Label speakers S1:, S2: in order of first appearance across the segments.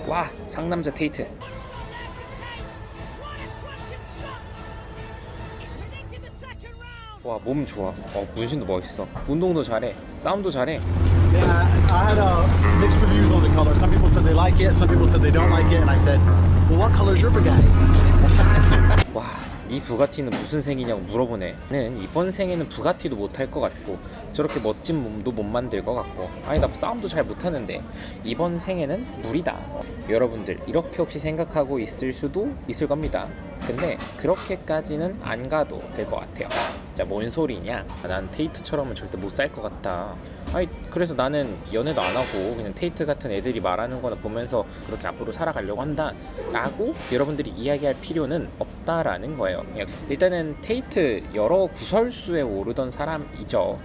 S1: 와, 상남자 테이트. 와, 몸 좋아. 문신도 멋있어. 운동도 잘해. 싸움도 잘해.
S2: Yeah, I had mixed reviews on the color. Some people said they like it, some people said they don't like it, and I said, well, what color is your Bugatti?
S1: 와, 네 부가티는 무슨 생이냐고 물어보네. 는 이번 생에는 부가티도 못할 것 같고 저렇게 멋진 몸도 못 만들 것 같고, 아니 나 싸움도 잘 못하는데 이번 생에는 무리다. 여러분들 이렇게 혹시 생각하고 있을 수도 있을 겁니다. 근데 그렇게까지는 안 가도 될 것 같아요. 자, 뭔 소리냐? 난 테이트처럼은 절대 못 살 것 같다. 아니, 그래서 나는 연애도 안 하고 그냥 테이트 같은 애들이 말하는 거나 보면서 그렇게 앞으로 살아가려고 한다 라고 여러분들이 이야기할 필요는 없다라는 거예요. 일단은 테이트 여러 구설수에 오르던 사람이죠.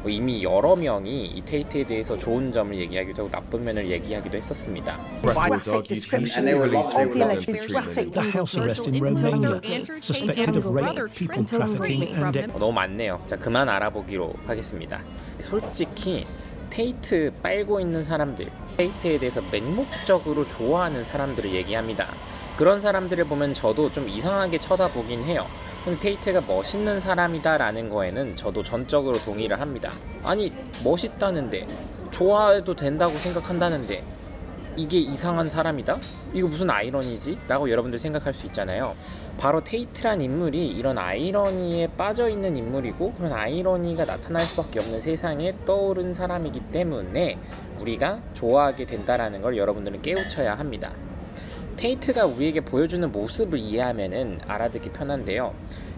S1: 이미 여러 명이 이 테이트에 대해서 좋은 점을 얘기하기도 하고 나쁜 면을 얘기하기도 했었습니다.
S3: Graphic descriptions of the alleged graphic
S4: A house arrest in Romania, suspected of rape, people trafficking and
S1: 너무 많네요. 자, 그만 알아보기로 하겠습니다. 솔직히 테이트 빨고 있는 사람들, 테이트에 대해서 맹목적으로 좋아하는 사람들을 얘기합니다. 그런 사람들을 보면 저도 좀 이상하게 쳐다보긴 해요. 근데 테이트가 멋있는 사람이다 라는 거에는 저도 전적으로 동의를 합니다. 아니, 멋있다는데, 좋아해도 된다고 생각한다는데 이게 이상한 사람이다? 이거 무슨 아이러니지? 라고 여러분들 생각할 수 있잖아요. 바로 테이트란 인물이 이런 아이러니에 빠져있는 인물이고, 그런 아이러니가 나타날 수밖에 없는 세상에 떠오른 사람이기 때문에 우리가 좋아하게 된다라는 걸 여러분들은 깨우쳐야 합니다. 테이트가 우리에게 보여주는 모습을 이해하면은 알아듣기 편한데요.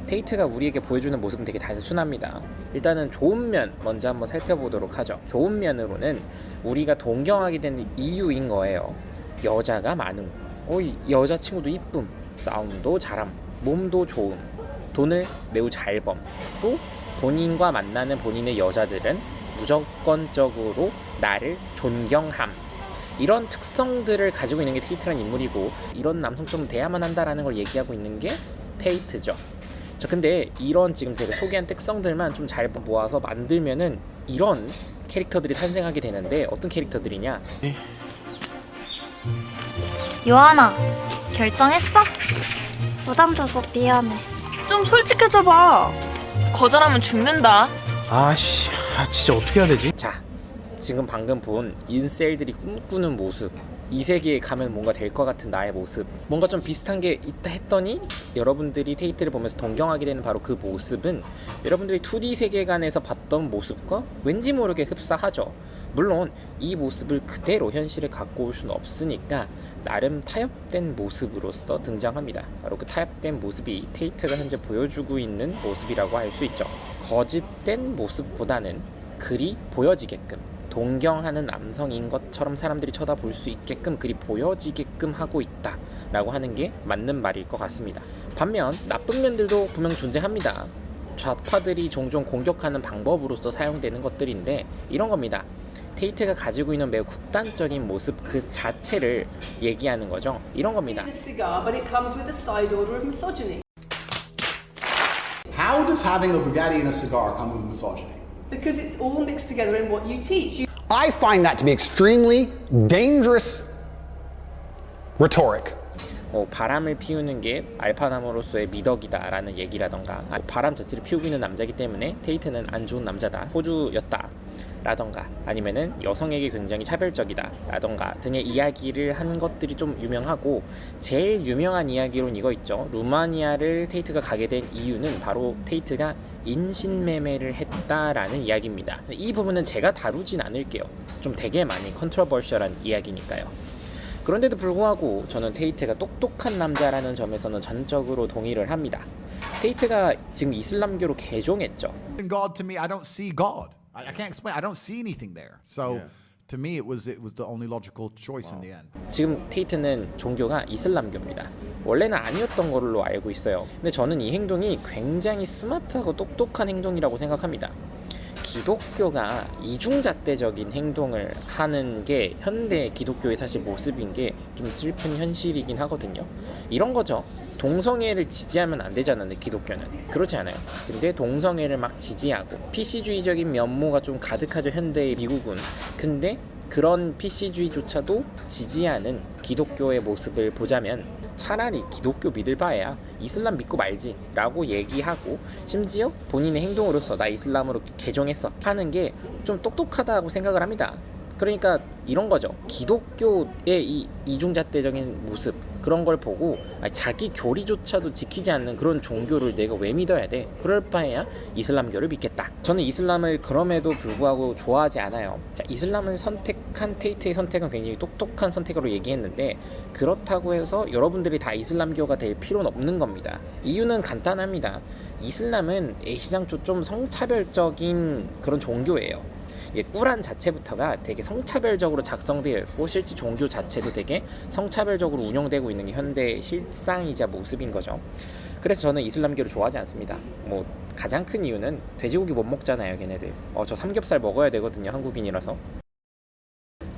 S1: 테이트가 우리에게 보여주는 모습은 되게 단순합니다. 일단은 좋은 면 먼저 한번 살펴보도록 하죠. 좋은 면으로는 우리가 동경하게 되는 이유인 거예요. 여자가 많음, 여자친구도 이쁨, 싸움도 잘함, 몸도 좋음, 돈을 매우 잘 범, 또 본인과 만나는 본인의 여자들은 무조건적으로 나를 존경함. 이런 특성들을 가지고 있는 게 테이트란 인물이고, 이런 남성점을 돼야만 한다라는 걸 얘기하고 있는 게 테이트죠. 자, 근데 이런 지금 제가 소개한 특성들만 좀 잘 모아서 만들면은 이런 캐릭터들이 탄생하게 되는데, 어떤 캐릭터들이냐?
S5: 요하나, 결정했어? 부담 줘서 미안해.
S6: 좀 솔직해져봐. 거절하면 죽는다.
S2: 아씨, 진짜 어떻게 해야 되지?
S1: 자, 지금 방금 본 인셀들이 꿈꾸는 모습, 이 세계에 가면 뭔가 될 것 같은 나의 모습, 뭔가 좀 비슷한 게 있다 했더니 여러분들이 테이트를 보면서 동경하게 되는 바로 그 모습은 여러분들이 2D 세계관에서 봤던 모습과 왠지 모르게 흡사하죠. 물론 이 모습을 그대로 현실에 갖고 올 수는 없으니까 나름 타협된 모습으로서 등장합니다. 바로 그 타협된 모습이 테이트가 현재 보여주고 있는 모습이라고 할 수 있죠. 거짓된 모습보다는 그리 보여지게끔, 동경하는 남성인 것처럼 사람들이 쳐다볼 수 있게끔 그리 보여지게끔 하고 있다 라고 하는 게 맞는 말일 것 같습니다. 반면 나쁜 면들도 분명 존재합니다. 좌파들이 종종 공격하는 방법으로서 사용되는 것들인데 이런 겁니다. 테이트가 가지고 있는 매우 극단적인 모습 그 자체를 얘기하는 거죠. 이런 겁니다.
S7: How does having a Bugatti and a cigar come with misogyny?
S8: Because it's all mixed together in what you teach.
S7: I find that to be extremely dangerous rhetoric.
S1: 바람을 피우는 게 알파남으로서의 미덕이다라는 얘기라던가, 바람 자체를 피우고 있는 남자이기 때문에 테이트는 안 좋은 남자다, 호주였다 라던가, 아니면은 여성에게 굉장히 차별적이다 라던가 등의 이야기를 한 것들이 좀 유명하고, 제일 유명한 이야기로는 이거 있죠. 루마니아를 테이트가 가게 된 이유는 바로 테이트가 인신매매를 했다라는 이야기입니다. 이 부분은 제가 다루진 않을게요. 좀 되게 많이 컨트로버셜한 이야기니까요. 그런데도 불구하고 저는 테이트가 똑똑한 남자라는 점에서는 전적으로 동의를 합니다. 테이트가 지금 이슬람교로 개종했죠.
S9: In God, to me, I don't see God. I can't explain. I don't see anything there. So to me, it was the only logical choice in the end.
S1: 지금 테이트는 종교가 이슬람교입니다. 원래는 아니었던 걸로 알고 있어요. 근데 저는 이 행동이 굉장히 스마트하고 똑똑한 행동이라고 생각합니다. 기독교가 이중잣대적인 행동을 하는 게 현대 기독교의 사실 모습인 게 좀 슬픈 현실이긴 하거든요. 이런 거죠. 동성애를 지지하면 안 되잖아요, 기독교는. 그렇지 않아요. 근데 동성애를 막 지지하고 PC주의적인 면모가 좀 가득하죠, 현대의 미국은. 근데 그런 PC주의조차도 지지하는 기독교의 모습을 보자면 차라리 기독교 믿을 바에야 이슬람 믿고 말지 라고 얘기하고, 심지어 본인의 행동으로서 나 이슬람으로 개종했어 하는 게 좀 똑똑하다고 생각을 합니다. 그러니까 이런 거죠. 기독교의 이 이중잣대적인 모습, 그런 걸 보고 자기 교리조차도 지키지 않는 그런 종교를 내가 왜 믿어야 돼? 그럴 바에야 이슬람교를 믿겠다. 저는 이슬람을 그럼에도 불구하고 좋아하지 않아요. 자, 이슬람을 선택한 테이트의 선택은 굉장히 똑똑한 선택으로 얘기했는데, 그렇다고 해서 여러분들이 다 이슬람교가 될 필요는 없는 겁니다. 이유는 간단합니다. 이슬람은 애시장초 좀 성차별적인 그런 종교예요. 꾸란 자체부터가 되게 성차별적으로 작성되어 있고, 실제 종교 자체도 되게 성차별적으로 운영되고 있는 게 현대 실상이자 모습인 거죠. 그래서 저는 이슬람교를 좋아하지 않습니다. 뭐 가장 큰 이유는 돼지고기 못 먹잖아요, 걔네들. 저 삼겹살 먹어야 되거든요, 한국인이라서.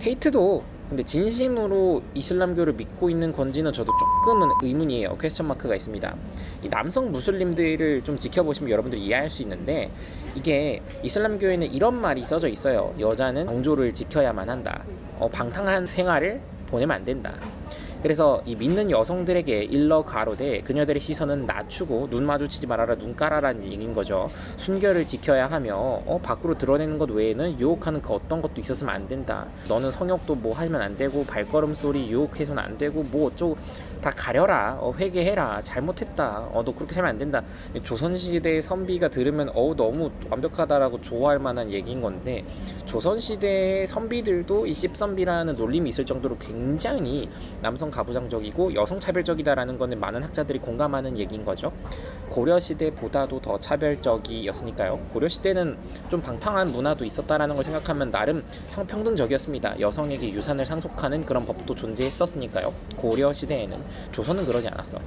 S1: 테이트도 근데 진심으로 이슬람교를 믿고 있는 건지는 저도 조금은 의문이에요. 퀘스천 마크가 있습니다. 이 남성 무슬림들을 좀 지켜보시면 여러분들이 이해할 수 있는데, 이게 이슬람교에는 이런 말이 써져 있어요. 여자는 정조를 지켜야만 한다. 방탕한 생활을 보내면 안 된다. 그래서 이 믿는 여성들에게 일러 가로되 그녀들의 시선은 낮추고 눈 마주치지 말아라, 눈 깔아라는 얘기인 거죠. 순결을 지켜야 하며 밖으로 드러내는 것 외에는 유혹하는 그 어떤 것도 있었으면 안 된다. 너는 성욕도 뭐 하면 안 되고, 발걸음 소리 유혹해서는 안 되고, 뭐 어쩌고 다 가려라, 회개해라, 잘못했다, 너 그렇게 살면 안 된다. 조선시대의 선비가 들으면 너무 완벽하다라고 좋아할 만한 얘기인 건데, 조선시대의 선비들도 이 씹선비라는 놀림이 있을 정도로 굉장히 남성 가부장적이고 여성 차별적이다라는 거는 많은 학자들이 공감하는 얘기인 거죠. 고려시대보다도 더 차별적이었으니까요. 고려시대는 좀 방탕한 문화도 있었다라는 걸 생각하면 나름 성평등적이었습니다. 여성에게 유산을 상속하는 그런 법도 존재했었으니까요. 고려시대에는. 조선은 그러지 않았어.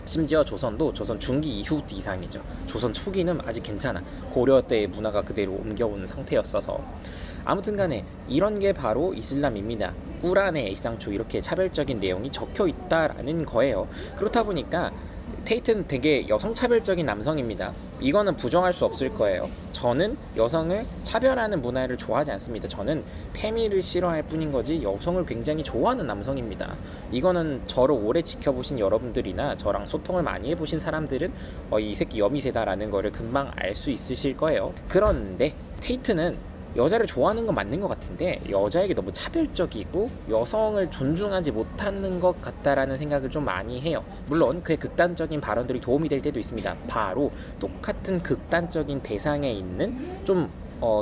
S1: 심지어 조선도 조선 중기 이후 이상이죠. 조선 초기는 아직 괜찮아. 고려 때의 문화가 그대로 옮겨온 상태였어서. 아무튼 간에 이런 게 바로 이슬람입니다. 꾸란에 애시당초 이렇게 차별적인 내용이 적혀 있다라는 거예요. 그렇다 보니까 테이트는 되게 여성차별적인 남성입니다. 이거는 부정할 수 없을 거예요. 저는 여성을 차별하는 문화를 좋아하지 않습니다. 저는 페미를 싫어할 뿐인 거지 여성을 굉장히 좋아하는 남성입니다. 이거는 저를 오래 지켜보신 여러분들이나 저랑 소통을 많이 해보신 사람들은 이 새끼 여미새다라는 거를 금방 알 수 있으실 거예요. 그런데 테이트는 여자를 좋아하는 건 맞는 것 같은데 여자에게 너무 차별적이고 여성을 존중하지 못하는 것 같다라는 생각을 좀 많이 해요. 물론 그의 극단적인 발언들이 도움이 될 때도 있습니다. 바로 똑같은 극단적인 대상에 있는 좀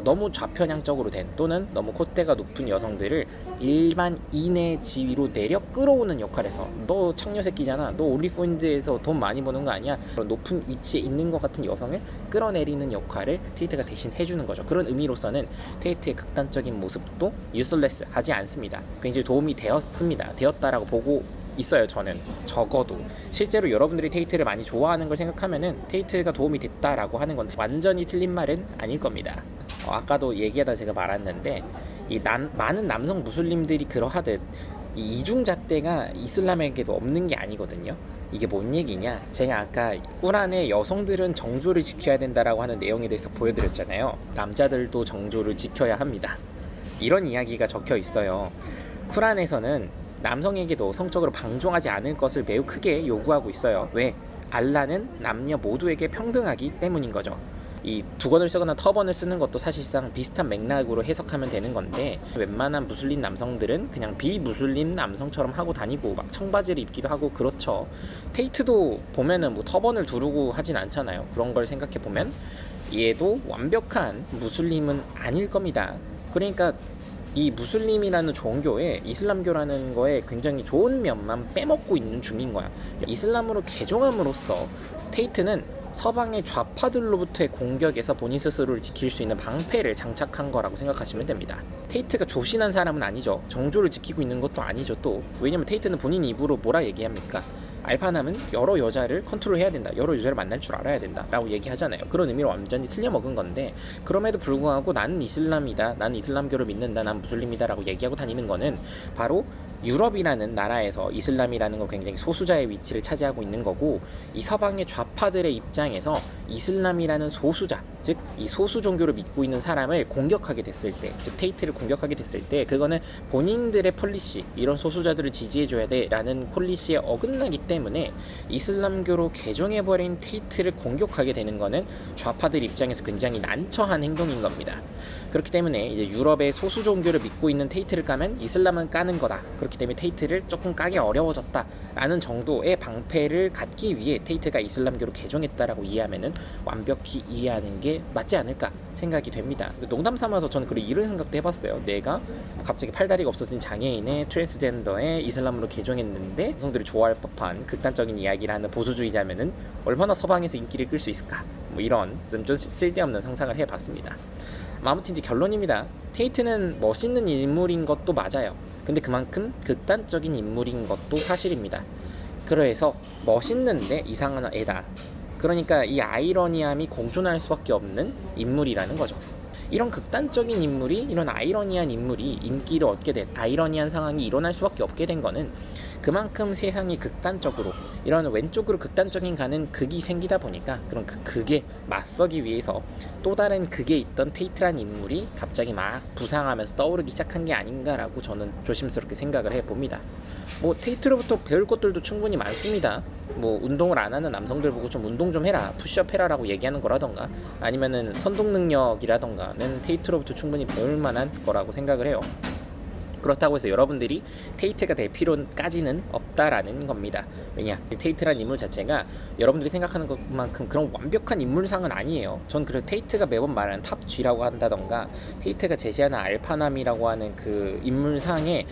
S1: 너무 좌편향적으로 된 또는 너무 콧대가 높은 여성들을 일반인의 지위로 내려 끌어오는 역할에서, 너 창녀 새끼잖아, 너 올리포인즈에서 돈 많이 버는 거 아니야, 그런 높은 위치에 있는 것 같은 여성을 끌어내리는 역할을 테이트가 대신 해주는 거죠. 그런 의미로서는 테이트의 극단적인 모습도 유슬레스 하지 않습니다. 굉장히 도움이 되었다라고 보고 있어요. 저는 적어도 실제로 여러분들이 테이트를 많이 좋아하는 걸 생각하면은 테이트가 도움이 됐다라고 하는 건 완전히 틀린 말은 아닐 겁니다. 아까도 얘기하다 제가 말았는데 많은 남성 무슬림들이 그러하듯 이 이중잣대가 이슬람에게도 없는 게 아니거든요. 이게 뭔 얘기냐? 제가 아까 꾸란에 여성들은 정조를 지켜야 된다라고 하는 내용에 대해서 보여드렸잖아요. 남자들도 정조를 지켜야 합니다. 이런 이야기가 적혀 있어요. 쿠란에서는 남성에게도 성적으로 방종하지 않을 것을 매우 크게 요구하고 있어요. 왜? 알라는 남녀 모두에게 평등하기 때문인 거죠. 이 두건을 쓰거나 터번을 쓰는 것도 사실상 비슷한 맥락으로 해석하면 되는 건데, 웬만한 무슬림 남성들은 그냥 비무슬림 남성처럼 하고 다니고 막 청바지를 입기도 하고 그렇죠. 테이트도 보면은 뭐 터번을 두르고 하진 않잖아요. 그런 걸 생각해 보면 얘도 완벽한 무슬림은 아닐 겁니다. 그러니까 이 무슬림이라는 종교에 이슬람교라는 거에 굉장히 좋은 면만 빼먹고 있는 중인 거야. 이슬람으로 개종함으로써 테이트는 서방의 좌파들로부터의 공격에서 본인 스스로를 지킬 수 있는 방패를 장착한 거라고 생각하시면 됩니다. 테이트가 조신한 사람은 아니죠. 정조를 지키고 있는 것도 아니죠. 또 왜냐면 테이트는 본인 입으로 뭐라 얘기합니까? 알파남은 여러 여자를 컨트롤해야 된다, 여러 여자를 만날 줄 알아야 된다 라고 얘기하잖아요. 그런 의미로 완전히 틀려먹은 건데, 그럼에도 불구하고 나는 이슬람이다, 나는 이슬람교를 믿는다, 난 무슬림이다 라고 얘기하고 다니는 거는 바로 유럽이라는 나라에서 이슬람이라는 건 굉장히 소수자의 위치를 차지하고 있는 거고, 이 서방의 좌파들의 입장에서 이슬람이라는 소수자, 즉 이 소수 종교를 믿고 있는 사람을 공격하게 됐을 때, 즉 테이트를 공격하게 됐을 때 그거는 본인들의 폴리시, 이런 소수자들을 지지해줘야 돼라는 폴리시에 어긋나기 때문에 이슬람교로 개종해버린 테이트를 공격하게 되는 거는 좌파들 입장에서 굉장히 난처한 행동인 겁니다. 그렇기 때문에 이제 유럽의 소수 종교를 믿고 있는 테이트를 까면 이슬람은 까는 거다. 그렇기 때문에 테이트를 조금 까기 어려워졌다라는 정도의 방패를 갖기 위해 테이트가 이슬람교로 개종했다라고 이해하면은 완벽히 이해하는 게 맞지 않을까 생각이 됩니다. 농담 삼아서 저는 이런 생각도 해봤어요. 내가 갑자기 팔다리가 없어진 장애인의 트랜스젠더의 이슬람으로 개종했는데 여성들이 좋아할 법한 극단적인 이야기를 하는 보수주의자면은 얼마나 서방에서 인기를 끌 수 있을까? 뭐 이런 좀 쓸데없는 상상을 해봤습니다. 아무튼 이제 결론입니다. 테이트는 멋있는 인물인 것도 맞아요. 근데 그만큼 극단적인 인물인 것도 사실입니다. 그래서 멋있는데 이상한 애다. 그러니까 이 아이러니함이 공존할 수밖에 없는 인물이라는 거죠. 이런 극단적인 인물이, 이런 아이러니한 인물이 인기를 얻게 된, 아이러니한 상황이 일어날 수밖에 없게 된 거는 그만큼 세상이 극단적으로, 이런 왼쪽으로 극단적인 가는 극이 생기다 보니까 그런 그 극에 맞서기 위해서 또 다른 극에 있던 테이트란 인물이 갑자기 막 부상하면서 떠오르기 시작한 게 아닌가라고 저는 조심스럽게 생각을 해봅니다. 뭐 테이트로부터 배울 것들도 충분히 많습니다. 뭐 운동을 안 하는 남성들 보고 좀 운동 좀 해라, 푸시업 해라 라고 얘기하는 거라던가, 아니면은 선동 능력이라던가는 테이트로부터 충분히 배울 만한 거라고 생각을 해요. 그렇다고 해서 여러분들이 테이트가 될 필요까지는 없다라는 겁니다. 왜냐, 테이트란 인물 자체가 여러분들이 생각하는 것만큼 그런 완벽한 인물상은 아니에요. 전 그래서 테이트가 매번 말하는 탑 G라고 한다던가, 테이트가 제시하는 알파남이라고 하는 그 인물상에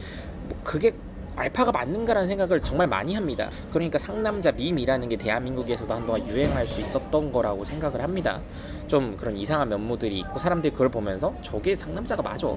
S1: 뭐 그게 알파가 맞는가라는 생각을 정말 많이 합니다. 그러니까 상남자 밈이라는 게 대한민국에서도 한동안 유행할 수 있었던 거라고 생각을 합니다. 좀 그런 이상한 면모들이 있고 사람들이 그걸 보면서 저게 상남자가 맞아,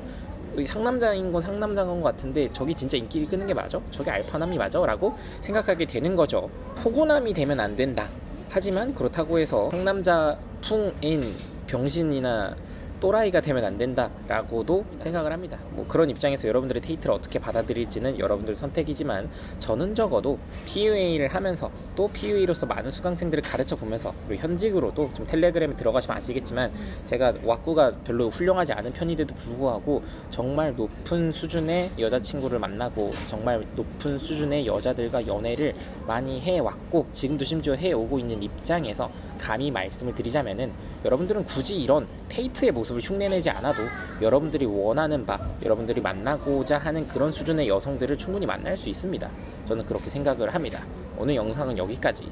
S1: 상남자인 건 상남자인 것 같은데 저기 진짜 인기를 끄는 게 맞아? 저게 알파남이 맞아? 라고 생각하게 되는 거죠. 포구남이 되면 안 된다. 하지만 그렇다고 해서 상남자 풍인 병신이나 또라이가 되면 안 된다라고도 생각을 합니다. 뭐 그런 입장에서 여러분들의 테이트를 어떻게 받아들일지는 여러분들 선택이지만, 저는 적어도 PUA를 하면서 또 PUA로서 많은 수강생들을 가르쳐 보면서, 그리고 현직으로도 좀 텔레그램에 들어가시면 아시겠지만 제가 왁구가 별로 훌륭하지 않은 편인데도 불구하고 정말 높은 수준의 여자친구를 만나고 정말 높은 수준의 여자들과 연애를 많이 해왔고 지금도 심지어 해오고 있는 입장에서 감히 말씀을 드리자면은, 여러분들은 굳이 이런 테이트의 모습을 흉내내지 않아도 여러분들이 원하는 바, 여러분들이 만나고자 하는 그런 수준의 여성들을 충분히 만날 수 있습니다. 저는 그렇게 생각을 합니다. 오늘 영상은 여기까지.